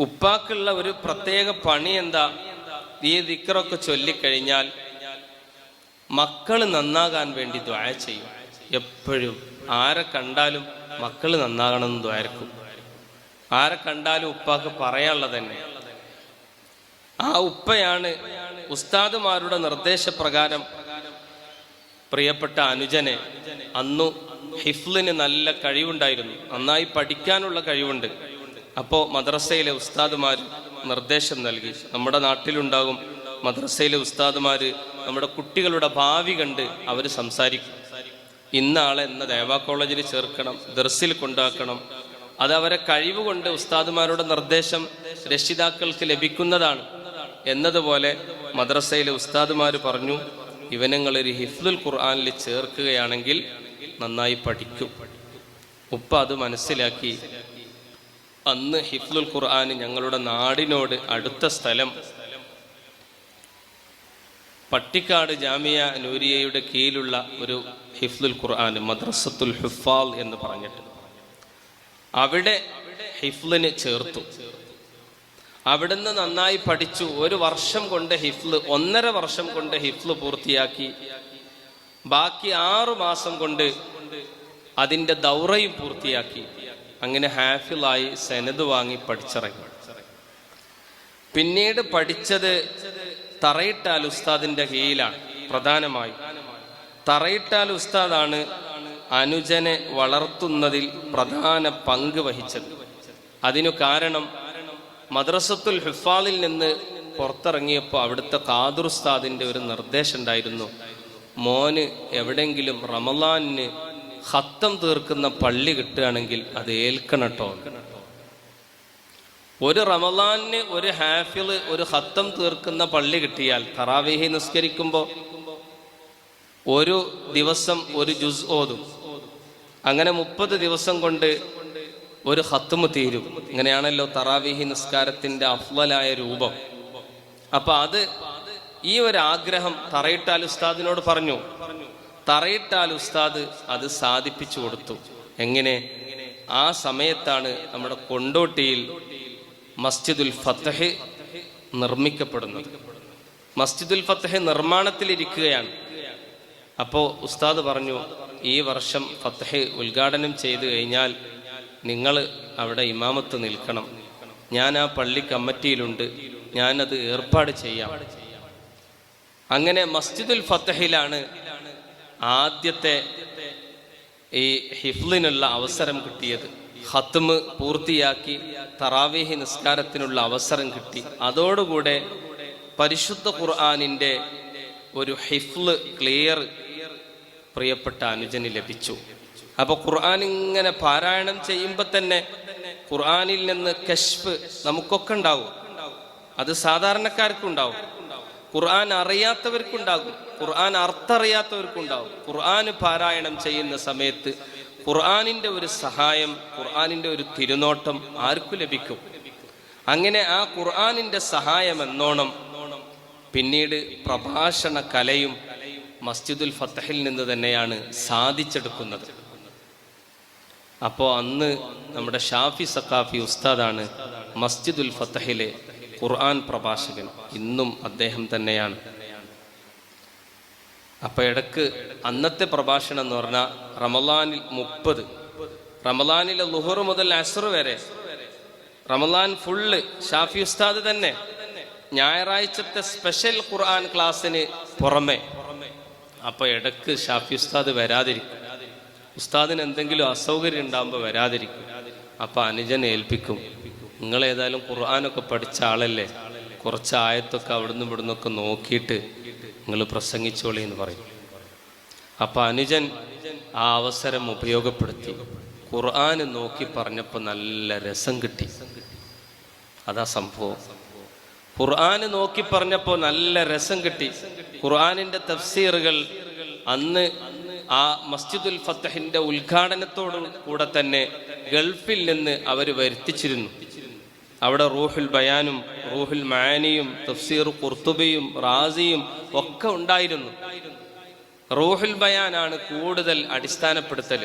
ഉപ്പാക്കുള്ള ഒരു പ്രത്യേക പണി എന്താ? ഈ ദിക്റൊക്കെ ചൊല്ലിക്കഴിഞ്ഞാൽ മക്കൾ നന്നാകാൻ വേണ്ടി ദുആ ചെയ്യും. എപ്പോഴും ആരെ കണ്ടാലും മക്കൾ നന്നാകണമെന്ന് ദുആർക്കും. ആരെ കണ്ടാലും ഉപ്പാക്ക് പറയാനുള്ളത് തന്നെ. ആ ഉപ്പയാണ് ഉസ്താദുമാരുടെ നിർദ്ദേശപ്രകാരം പ്രിയപ്പെട്ട അനുജനെ, അന്നു ഹിഫ്ലിന് നല്ല കഴിവുണ്ടായിരുന്നു, നന്നായി പഠിക്കാനുള്ള കഴിവുണ്ട്. അപ്പോൾ മദ്രസയിലെ ഉസ്താദുമാർ നിർദ്ദേശം നൽകി. നമ്മുടെ നാട്ടിലുണ്ടാകും മദ്രസയിലെ ഉസ്താദുമാർ നമ്മുടെ കുട്ടികളുടെ ഭാവി കണ്ട് അവർ സംസാരിക്കും. ഇന്ന ആളെ ഇന്ന ദേവാ കോളേജിൽ ചേർക്കണം, ദർസിൽ കൊണ്ടാക്കണം. അത് അവരെ കഴിവ് കൊണ്ട് ഉസ്താദുമാരുടെ നിർദ്ദേശം രക്ഷിതാക്കൾക്ക് ലഭിക്കുന്നതാണ്. എന്നതുപോലെ മദ്രസയിലെ ഉസ്താദുമാർ പറഞ്ഞു, ഇവനങ്ങളൊരു ഹിഫ്ലുൽ ഖുർആനിൽ ചേർക്കുകയാണെങ്കിൽ നന്നായി പഠിക്കും. ഉപ്പ അത് മനസ്സിലാക്കി. അന്ന് ഹിഫ്ലുൽ ഖുർആൻ ഞങ്ങളുടെ നാടിനോട് അടുത്ത സ്ഥലം പട്ടിക്കാട് ജാമിയ നൂരിയയുടെ കീഴിലുള്ള ഒരു ഹിഫ്ലുൽ ഖുർആൻ, മദ്രസത്തുൽ ഹുഫാൽ എന്ന് പറഞ്ഞിട്ട്, അവിടെ ഹിഫ്ലിന് ചേർത്തു. അവിടുന്ന് നന്നായി പഠിച്ചു. 1 വർഷം കൊണ്ട് ഹിഫ്ല്, 1.5 വർഷം കൊണ്ട് ഹിഫ്ല് പൂർത്തിയാക്കി. ബാക്കി 6 മാസം കൊണ്ട് അതിൻ്റെ ദൗറയും പൂർത്തിയാക്കി. അങ്ങനെ ഹാഫിളായി സനദ് വാങ്ങി പഠിച്ചിറങ്ങി. പിന്നീട് പഠിച്ചത് തറയിട്ടാൽ ഉസ്താദിന്റെ കീഴിലാണ്. പ്രധാനമായി തറയിട്ടാൽ ഉസ്താദാണ് അനുജനെ വളർത്തുന്നതിൽ പ്രധാന പങ്ക് വഹിച്ചത്. അതിനു കാരണം മദ്രസത്തുൽ ഹുഫാലിൽ നിന്ന് പുറത്തിറങ്ങിയപ്പോൾ അവിടുത്തെ ഖാദിർ ഉസ്താദിന്റെ ഒരു നിർദ്ദേശം ഉണ്ടായിരുന്നു, മോന് എവിടെങ്കിലും റമളാനിന് ഖത്തം തീർക്കുന്ന പള്ളി കിട്ടുകയാണെങ്കിൽ അത് ഏൽക്കണട്ടോ. ഒരു റമളാനിന് ഒരു ഹാഫിള് ഒരു ഖത്തം തീർക്കുന്ന പള്ളി കിട്ടിയാൽ തറാവീഹി നിസ്കരിക്കുമ്പോൾ ഒരു ദിവസം ഒരു ജുസ് ഓതും. അങ്ങനെ 30 ദിവസം കൊണ്ട് ഒരു ഖത്മ് തീരും. ഇങ്ങനെയാണല്ലോ തറാവീഹി നിസ്കാരത്തിന്റെ അഫ്ളലായ രൂപം. അപ്പൊ അത് ഈ ഒരു ആഗ്രഹം തറയിട്ടാൽ ഉസ്താദിനോട് പറഞ്ഞു. തറയിട്ടാൽ ഉസ്താദ് അത് സാധിപ്പിച്ചു കൊടുത്തു. എങ്ങനെ? ആ സമയത്താണ് നമ്മുടെ കൊണ്ടോട്ടിയിൽ മസ്ജിദുൽ ഫത്ഹ് നിർമ്മിക്കപ്പെടുന്നത്. മസ്ജിദുൽ ഫത്ഹ് നിർമ്മാണത്തിലിരിക്കുകയാണ്. അപ്പോൾ ഉസ്താദ് പറഞ്ഞു, ഈ വർഷം ഫത്ഹ് ഉദ്ഘാടനം ചെയ്തു കഴിഞ്ഞാൽ നിങ്ങൾ അവിടെ ഇമാമത്ത് നിൽക്കണം. ഞാൻ ആ പള്ളി കമ്മിറ്റിയിലുണ്ട്, ഞാനത് ഏർപ്പാട് ചെയ്യാം. അങ്ങനെ മസ്ജിദുൽ ഫത്ഹിലാണ് ആദ്യത്തെ ഈ ഹിഫ്ലിനുള്ള അവസരം കിട്ടിയത്. ഖത്മ് പൂർത്തിയാക്കി തറാവീഹി നിസ്കാരത്തിനുള്ള അവസരം കിട്ടി. അതോടുകൂടെ പരിശുദ്ധ ഖുർആനിന്റെ ഒരു ഹിഫ്ല് ക്ലിയർ പ്രിയപ്പെട്ട അനുജന് ലഭിച്ചു. അപ്പൊ ഖുർആൻ ഇങ്ങനെ പാരായണം ചെയ്യുമ്പോൾ തന്നെ ഖുർആനിൽ നിന്ന് കശ്ഫ് നമുക്കൊക്കെ ഉണ്ടാവും. അത് സാധാരണക്കാർക്കുണ്ടാവും, ഖുർആൻ അറിയാത്തവർക്കുണ്ടാകും, ഖുർആൻ അർത്ഥറിയാത്തവർക്കുണ്ടാവും. ഖുർആൻ പാരായണം ചെയ്യുന്ന സമയത്ത് ഖുർആനിന്റെ ഒരു സഹായം, ഖുർആനിന്റെ ഒരു തിരുനോട്ടം ആർക്കു ലഭിക്കും. അങ്ങനെ ആ ഖുർആനിന്റെ സഹായം എന്നോണം പിന്നീട് പ്രഭാഷണ കലയും മസ്ജിദുൽ ഫത്ഹിൽ നിന്ന് തന്നെയാണ് സാധിച്ചെടുക്കുന്നത്. അപ്പോൾ അന്ന് നമ്മുടെ ഷാഫി സഖാഫി ഉസ്താദാണ് മസ്ജിദുൽ ഫത്ഹിലെ ഖുർആൻ പ്രഭാഷകൻ. ഇന്നും അദ്ദേഹം തന്നെയാണ്. അപ്പൊ ഇടക്ക് അന്നത്തെ പ്രഭാഷണം എന്ന് പറഞ്ഞാൽ റമളാനിൽ 30, റമളാനിലെ ളുഹർ മുതൽ അസ്ർ വരെ, റമളാൻ ഫുള്ള് ഷാഫി ഉസ്താദ് തന്നെ. ഞായറാഴ്ചത്തെ സ്പെഷ്യൽ ഖുർആൻ ക്ലാസ്സിന് പുറമെ. അപ്പൊ ഇടക്ക് ഷാഫി ഉസ്താദ് വരാതിരിക്കും. ഉസ്താദിന് എന്തെങ്കിലും അസൗകര്യം ഉണ്ടാകുമ്പോൾ വരാതിരിക്കും. അപ്പൊ അനുജനെ ഏൽപ്പിക്കും, നിങ്ങൾ ഏതായാലും ഖുർആനൊക്കെ പഠിച്ച ആളല്ലേ, കുറച്ച് ആയത്തൊക്കെ അവിടുന്ന് ഇവിടുന്നൊക്കെ നോക്കിയിട്ട് നിങ്ങൾ പ്രസംഗിച്ചോളി എന്ന് പറയും. അപ്പൊ അനുജൻ ആ അവസരം ഉപയോഗപ്പെടുത്തി ഖുർആന് നോക്കി പറഞ്ഞപ്പോൾ നല്ല രസം കിട്ടി. അതാ സംഭവം. ഖുർആന് നോക്കി പറഞ്ഞപ്പോൾ നല്ല രസം കിട്ടി. ഖുർആനിന്റെ തഫ്സീറുകൾ അന്ന് ആ മസ്ജിദുൽ ഫത്ഹിന്റെ ഉദ്ഘാടനത്തോടു കൂടെ തന്നെ ഗൾഫിൽ നിന്ന് അവർ വരുത്തിച്ചിരുന്നു. അവിടെ റൂഹുൽ ബയാനും റൂഹുൽ മആനിയും തഫ്സീർ ഖുർത്തുബിയും റാസിയും ഒക്കെ ഉണ്ടായിരുന്നു. റൂഹുൽ ബയാനാണ് കൂടുതൽ അടിസ്ഥാനപ്പെടുത്തൽ.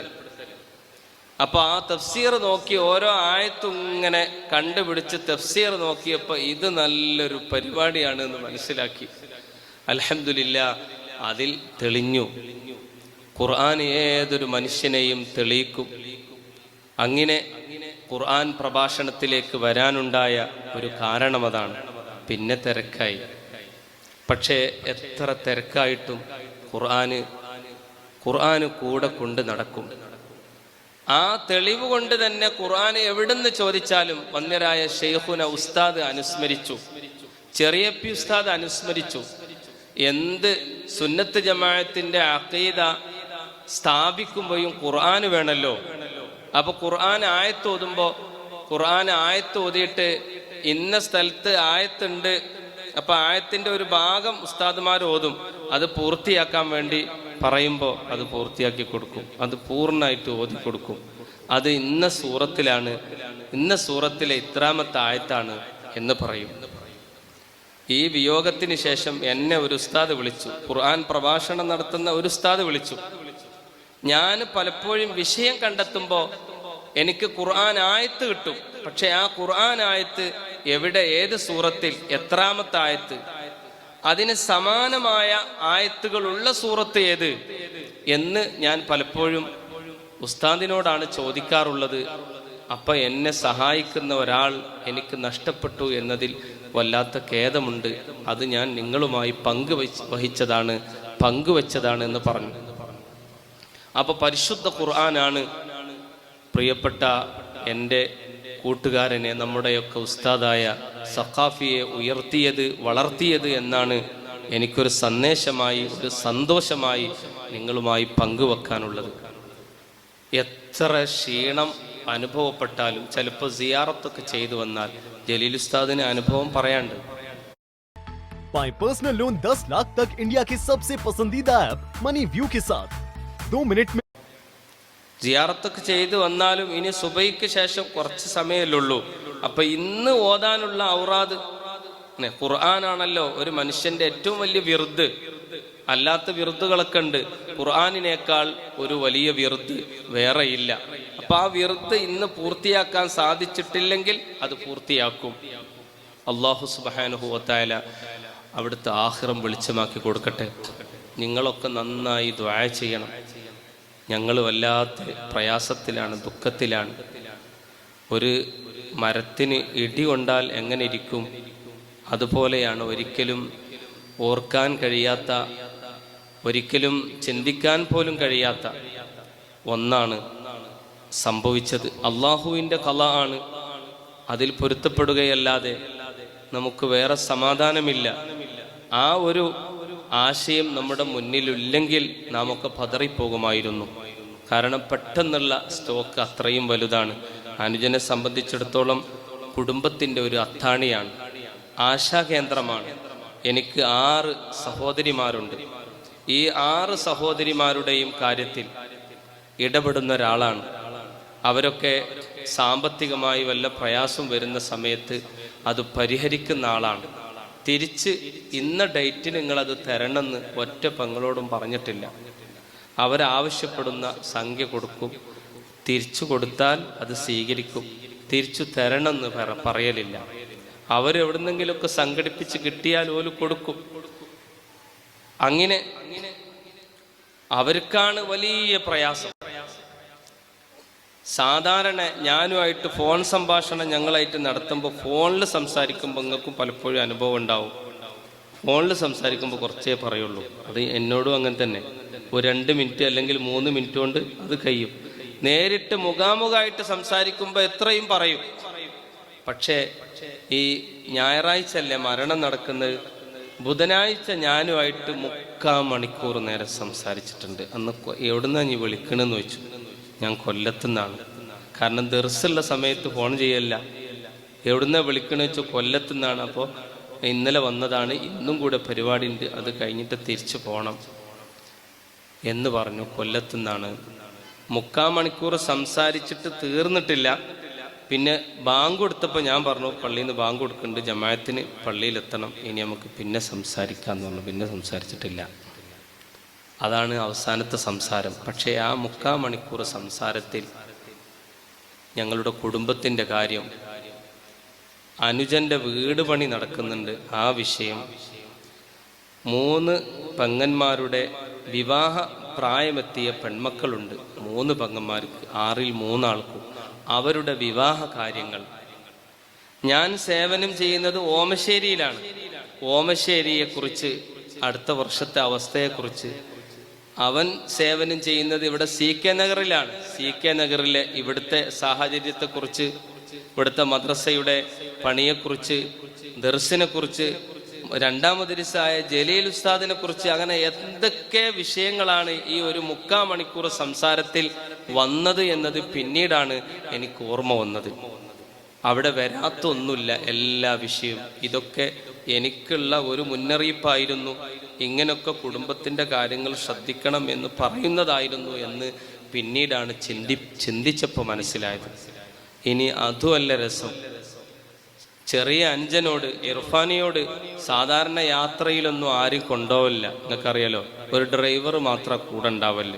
അപ്പൊ ആ തഫ്സീർ നോക്കി ഓരോ ആയത്തും ഇങ്ങനെ കണ്ടുപിടിച്ച് തഫ്സീർ നോക്കിയപ്പോൾ ഇത് നല്ലൊരു പരിപാടിയാണ് എന്ന് മനസ്സിലാക്കി. അൽഹംദുലില്ലാ, അതിൽ തെളിഞ്ഞു. ഖുർആൻ ഏതൊരു മനുഷ്യനെയും തെളിയിക്കും. അങ്ങനെ ഖുർആൻ പ്രഭാഷണത്തിലേക്ക് വരാനുണ്ടായ ഒരു കാരണം അതാണ്. പിന്നെ തിരക്കായി. പക്ഷേ എത്ര തിരക്കായിട്ടും ഖുർആന് കൂടെ കൊണ്ട് നടക്കും. ആ തെളിവ് കൊണ്ട് തന്നെ ഖുർആൻ എവിടുന്ന് ചോദിച്ചാലും വന്യരായ ഷെയ്ഖുന ഉസ്താദ് അനുസ്മരിച്ചു, ചെറിയപ്പി ഉസ്താദ് അനുസ്മരിച്ചു. എന്ത് സുന്നത്ത് ജമാഅത്തിന്റെ അഖീദ സ്ഥാപിക്കുമ്പോഴും ഖുർആന് വേണമല്ലോ. അപ്പൊ ഖുർആൻ ആയത്ത് ഓതുമ്പോ ഖുർആൻ ആയത്ത് ഓതിയിട്ട് ഇന്ന സ്ഥലത്ത് ആയത്തുണ്ട്, അപ്പൊ ആയത്തിന്റെ ഒരു ഭാഗം ഉസ്താദുമാർ ഓതും, അത് പൂർത്തിയാക്കാൻ വേണ്ടി പറയുമ്പോൾ അത് പൂർത്തിയാക്കി കൊടുക്കും, അത് പൂർണ്ണമായിട്ട് ഓതി കൊടുക്കും. അത് ഇന്ന സൂറത്തിലാണ്, ഇന്ന സൂറത്തിലെ ഇത്രാമത്തെ ആയത്താണ് എന്ന് പറയും. ഈ വിയോഗത്തിന് ശേഷം എന്നെ ഒരു ഉസ്താദ് വിളിച്ചു, ഖുർആൻ പ്രഭാഷണം നടത്തുന്ന ഒരു ഉസ്താദ് വിളിച്ചു. ഞാൻ പലപ്പോഴും വിഷയം കണ്ടെത്തുമ്പോൾ എനിക്ക് ഖുർആൻ ആയത്ത് കിട്ടും, പക്ഷെ ആ ഖുർആൻ ആയത്ത് എവിടെ, ഏത് സൂറത്തിൽ, എത്രാമത്തെ ആയത്ത്, അതിന് സമാനമായ ആയത്തുകളുള്ള സൂറത്ത് ഏത് എന്ന് ഞാൻ പലപ്പോഴും ഉസ്താദിനോടാണ് ചോദിക്കാറുള്ളത്. അപ്പൊ എന്നെ സഹായിക്കുന്ന ഒരാൾ എനിക്ക് നഷ്ടപ്പെട്ടു എന്നതിൽ വല്ലാത്ത ഖേദമുണ്ട്. അത് ഞാൻ നിങ്ങളുമായി പങ്കുവച്ചതാണ് എന്ന് പറഞ്ഞു. അപ്പൊ പരിശുദ്ധ ഖുർആനാണ് പ്രിയപ്പെട്ട എൻ്റെ കൂട്ടുകാരനെ, നമ്മുടെയൊക്കെ ഉസ്താദായ സഖാഫിയെ ഉയർത്തിയത്, വളർത്തിയത് എന്നാണ് എനിക്കൊരു സന്ദേശമായി, ഒരു സന്തോഷമായി നിങ്ങളുമായി പങ്കുവെക്കാനുള്ളത്. എത്ര ക്ഷീണം അനുഭവപ്പെട്ടാലും ചിലപ്പോൾ സിയാറത്തൊക്കെ ചെയ്തു വന്നാൽ ജലീൽ ഉസ്താദിന് അനുഭവം പറയാണ്ട്. पाएं पर्सनल लोन 10 लाख तक इंडिया के सबसे पसंदीदा ऐप मनी व्यू के साथ 2 मिनट में। സിയാറത്തൊക്കെ ചെയ്തു വന്നാലും ഇനി സുബൈക്ക് ശേഷം കുറച്ച് സമയമല്ലുള്ളൂ. അപ്പൊ ഇന്ന് ഓതാനുള്ള ഔറാദ് ഖുർആനാണല്ലോ ഒരു മനുഷ്യന്റെ ഏറ്റവും വലിയ വിറുദ്. അല്ലാത്ത വിറുദുകളൊക്കെ ഉണ്ട്, ഖുർആനിനേക്കാൾ ഒരു വലിയ വിറുദ് വേറെയില്ല. അപ്പൊ ആ വിറുദ് ഇന്ന് പൂർത്തിയാക്കാൻ സാധിച്ചിട്ടില്ലെങ്കിൽ അത് പൂർത്തിയാക്കും. അല്ലാഹു സുബ്ഹാനഹു വ തആല അവിടുത്തെ ആഖിറം വെളിച്ചമാക്കി കൊടുക്കട്ടെ. നിങ്ങളൊക്കെ നന്നായി ദുആ ചെയ്യണം. ഞങ്ങൾ വല്ലാത്ത പ്രയാസത്തിലാണ്, ദുഃഖത്തിലാണ്. ഒരു മരത്തിന് ഇടി കൊണ്ടാൽ എങ്ങനെ ഇരിക്കും, അതുപോലെയാണ് ഒരിക്കലും ഓർക്കാൻ കഴിയാത്ത, ഒരിക്കലും ചിന്തിക്കാൻ പോലും കഴിയാത്ത ഒന്നാണ് സംഭവിച്ചത്. അള്ളാഹുവിൻ്റെ ഖള ആണ്, അതിൽ പൊരുത്തപ്പെടുകയല്ലാതെ നമുക്ക് വേറെ സമാധാനമില്ല. ആ ഒരു ആശയം നമ്മുടെ മുന്നിലില്ലെങ്കിൽ നാം ഒക്കെ പതറിപ്പോകുമായിരുന്നു. കാരണം പെട്ടെന്നുള്ള സ്റ്റോക്ക് അത്രയും വലുതാണ്. അനുജനെ സംബന്ധിച്ചിടത്തോളം കുടുംബത്തിൻ്റെ ഒരു അത്താണിയാണ്, ആശാകേന്ദ്രമാണ്. എനിക്ക് 6 സഹോദരിമാരുണ്ട്. ഈ 6 സഹോദരിമാരുടെയും കാര്യത്തിൽ ഇടപെടുന്ന ഒരാളാണ്. അവരൊക്കെ സാമ്പത്തികമായി വല്ല പ്രയാസം വരുന്ന സമയത്ത് അത് പരിഹരിക്കുന്ന ആളാണ്. തിരിച്ച് ഇന്ന ഡേറ്റിന് നിങ്ങളത് തരണമെന്ന് ഒറ്റ പെങ്ങളോടും പറഞ്ഞിട്ടില്ല. അവരാവശ്യപ്പെടുന്ന സംഖ്യ കൊടുക്കും, തിരിച്ചു കൊടുത്താൽ അത് സ്വീകരിക്കും. തിരിച്ചു തരണമെന്ന് പറയലില്ല. അവരെവിടുന്നെങ്കിലുമൊക്കെ സംഘടിപ്പിച്ച് കിട്ടിയാൽ ഓല് കൊടുക്കും. അങ്ങനെ അവർക്കാണ് വലിയ പ്രയാസം. സാധാരണ ഞാനുമായിട്ട് ഫോൺ സംഭാഷണം ഞങ്ങളായിട്ട് നടത്തുമ്പോൾ ഫോണിൽ സംസാരിക്കുമ്പോൾ നിങ്ങൾക്കും പലപ്പോഴും അനുഭവം ഉണ്ടാവും. ഫോണിൽ സംസാരിക്കുമ്പോൾ കുറച്ചേ പറയുള്ളൂ. അത് എന്നോടും അങ്ങനെ തന്നെ. ഒരു 2 മിനിറ്റ് അല്ലെങ്കിൽ 3 മിനിറ്റ് കൊണ്ട് അത് കഴിയും. നേരിട്ട് മുഖാമുഖമായിട്ട് സംസാരിക്കുമ്പോൾ എത്രയും പറയും. പക്ഷേ ഈ ഞായറാഴ്ച അല്ലേ മരണം നടക്കുന്നത്, ബുധനാഴ്ച ഞാനുമായിട്ട് 3/4 മണിക്കൂർ നേരം സംസാരിച്ചിട്ടുണ്ട്. അന്ന് എവിടുന്നാ നീ വിളിക്കണമെന്ന് ചോദിച്ചു. ഞാൻ കൊല്ലത്തുനിന്നാണ്. കാരണം ദർസുള്ള സമയത്ത് ഫോൺ ചെയ്യല്ല. എവിടുന്നാ വിളിക്കണമെന്ന് വെച്ചാൽ കൊല്ലത്തുനിന്നാണ്. അപ്പോൾ ഇന്നലെ വന്നതാണ്, ഇന്നും കൂടെ പരിപാടി ഉണ്ട്, അത് കഴിഞ്ഞിട്ട് തിരിച്ചു പോകണം എന്ന് പറഞ്ഞു. കൊല്ലത്തുനിന്നാണ്. 3/4 മണിക്കൂർ സംസാരിച്ചിട്ട് തീർന്നിട്ടില്ല. പിന്നെ ബാങ്ക് കൊടുത്തപ്പോൾ ഞാൻ പറഞ്ഞു, പള്ളിയിൽ നിന്ന് ബാങ്ക് കൊടുക്കുന്നുണ്ട്, ജമാഅത്തിന് പള്ളിയിലെത്തണം, ഇനി നമുക്ക് പിന്നെ സംസാരിക്കാമെന്ന് പറഞ്ഞു. പിന്നെ സംസാരിച്ചിട്ടില്ല. അതാണ് അവസാനത്തെ സംസാരം. പക്ഷേ ആ 3/4 മണിക്കൂർ സംസാരത്തിൽ ഞങ്ങളുടെ കുടുംബത്തിൻ്റെ കാര്യം, അനുജൻ്റെ വീട് പണി നടക്കുന്നുണ്ട്, ആ വിഷയം, 3 പെങ്ങന്മാരുടെ വിവാഹ പ്രായമെത്തിയ പെൺമക്കളുണ്ട്, 3 പെങ്ങന്മാർക്ക്, 6ൽ 3 ആൾക്കും അവരുടെ വിവാഹ കാര്യങ്ങൾ. ഞാൻ സേവനം ചെയ്യുന്നത് ഓമശ്ശേരിയിലാണ്. ഓമശ്ശേരിയെക്കുറിച്ച്, അടുത്ത വർഷത്തെ അവസ്ഥയെക്കുറിച്ച്, അവൻ സേവനം ചെയ്യുന്നത് ഇവിടെ CK നഗറിലാണ്. CK നഗറിലെ ഇവിടുത്തെ സാഹചര്യത്തെക്കുറിച്ച്, ഇവിടുത്തെ മദ്രസയുടെ പണിയെക്കുറിച്ച്, ദർസിനെ കുറിച്ച്, 2ാം മദ്രസായ ജലീൽ ഉസ്താദിനെ കുറിച്ച്, അങ്ങനെ എന്തൊക്കെ വിഷയങ്ങളാണ് ഈ ഒരു 3/4 മണിക്കൂർ സംസാരത്തിൽ വന്നത് എന്നത് പിന്നീടാണ് എനിക്ക് ഓർമ്മ വന്നത്. അവിടെ വരാത്തൊന്നുമില്ല എല്ലാ വിഷയവും. ഇതൊക്കെ എനിക്കുള്ള ഒരു മുന്നറിയിപ്പായിരുന്നു. ഇങ്ങനൊക്കെ കുടുംബത്തിൻ്റെ കാര്യങ്ങൾ ശ്രദ്ധിക്കണം എന്ന് പറയുന്നതായിരുന്നു എന്ന് പിന്നീടാണ് ചിന്തിച്ചപ്പോൾ മനസ്സിലായത്. ഇനി അതുമല്ല രസം, ചെറിയ അഞ്ചനോട്, ഇർഫാനിയോട് സാധാരണ യാത്രയിലൊന്നും ആരും കൊണ്ടുപോവില്ല. നിങ്ങൾക്കറിയാലോ, ഒരു ഡ്രൈവർ മാത്രം കൂടെ ഉണ്ടാവല്ലേ.